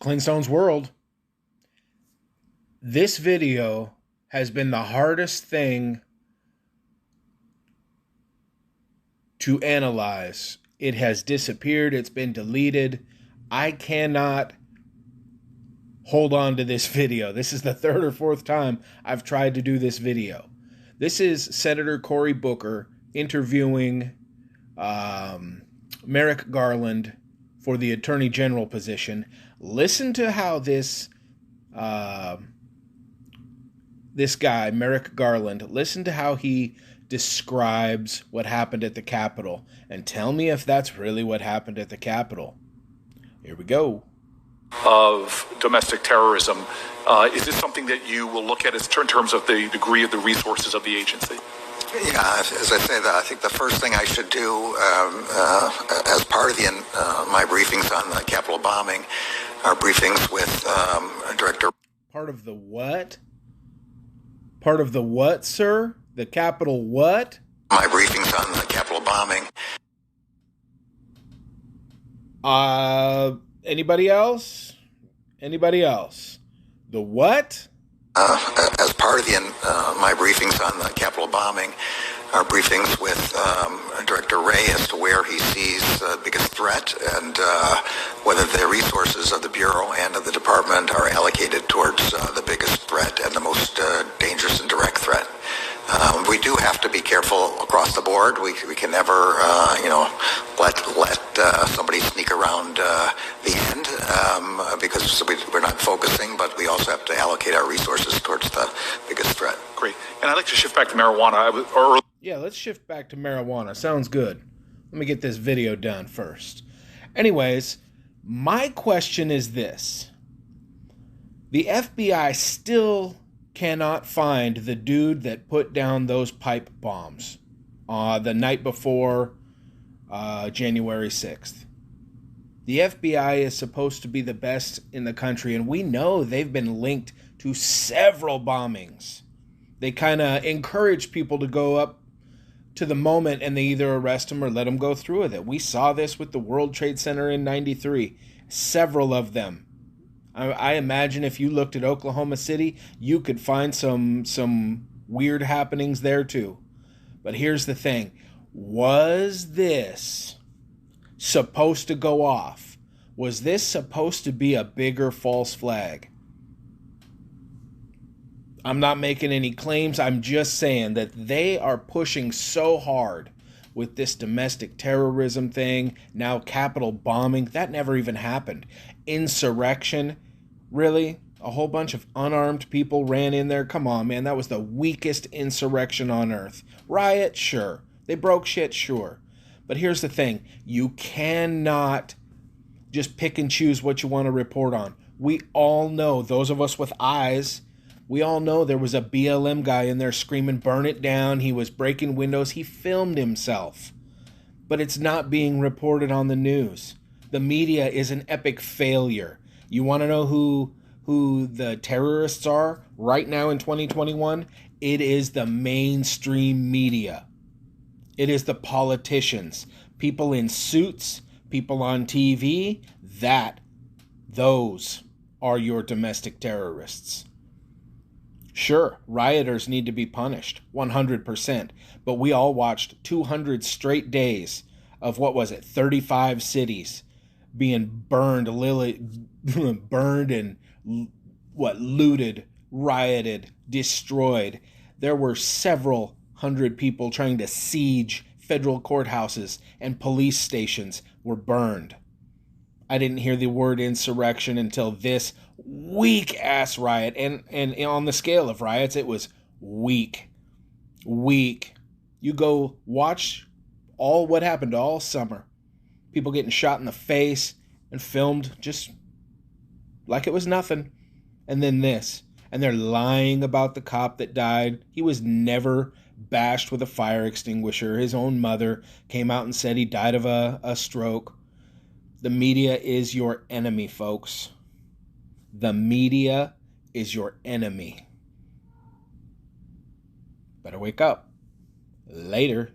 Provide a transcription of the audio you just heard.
Clingstone's World. This video has been the hardest thing to analyze. It has disappeared. It's been deleted. I cannot hold on to this video. This is the third or fourth time I've tried to do this video. This is Senator Cory Booker interviewing Merrick Garland for the Attorney General position. Listen to how this guy, Merrick Garland, listen to how he describes what happened at the Capitol, and tell me if that's really what happened at the Capitol. Here we go. Of domestic terrorism. Is this something that you will look at in terms of the degree of the resources of the agency? Yeah, as I say that, I think the first thing I should do as part of my briefings on the Capitol bombing are briefings with Director... Part of the what? Part of the what, sir? The Capitol what? My briefings on the Capitol bombing. Anybody else? Anybody else? The what? As part of my briefings on the Capitol bombing, our briefings with Director Wray as to where he sees the biggest threat and whether the resources of the Bureau and of the Department are allocated towards the biggest threat and the most dangerous and direct threat. We do have to be careful across the board. We can never, let somebody sneak around the end because we're not focusing, but we also have to allocate our resources towards the biggest threat. Great. And I'd like to shift back to marijuana. Yeah, let's shift back to marijuana. Sounds good. Let me get this video done first. Anyways, my question is this. The FBI still cannot find the dude that put down those pipe bombs the night before January 6th. The FBI is supposed to be the best in the country, and we know they've been linked to several bombings. They kind of encourage people to go up to the moment, and they either arrest them or let them go through with it. We saw this with the World Trade Center in '93. Several of them. I imagine if you looked at Oklahoma City, you could find some weird happenings there too. But here's the thing. Was this supposed to go off? Was this supposed to be a bigger false flag? I'm not making any claims. I'm just saying that they are pushing so hard with this domestic terrorism thing. Now Capitol bombing. That never even happened. Insurrection. Really? A whole bunch of unarmed people ran in there? Come on, man. That was the weakest insurrection on earth. Riot? Sure. They broke shit? Sure. But here's the thing. You cannot just pick and choose what you want to report on. We all know, those of us with eyes, we all know there was a BLM guy in there screaming, burn it down. He was breaking windows. He filmed himself. But it's not being reported on the news. The media is an epic failure. You want to know who the terrorists are right now in 2021? It is the mainstream media. It is the politicians. People in suits, people on TV. Those are your domestic terrorists. Sure, rioters need to be punished, 100%. But we all watched 200 straight days of, 35 cities being burned and looted, rioted, destroyed. There were several hundred people trying to siege federal courthouses, and police stations were burned. I didn't hear the word insurrection until this weak-ass riot. And on the scale of riots, it was weak. Weak. You go watch what happened all summer. People getting shot in the face and filmed just like it was nothing. And then this. And they're lying about the cop that died. He was never bashed with a fire extinguisher. His own mother came out and said he died of a stroke. The media is your enemy, folks. The media is your enemy. Better wake up. Later.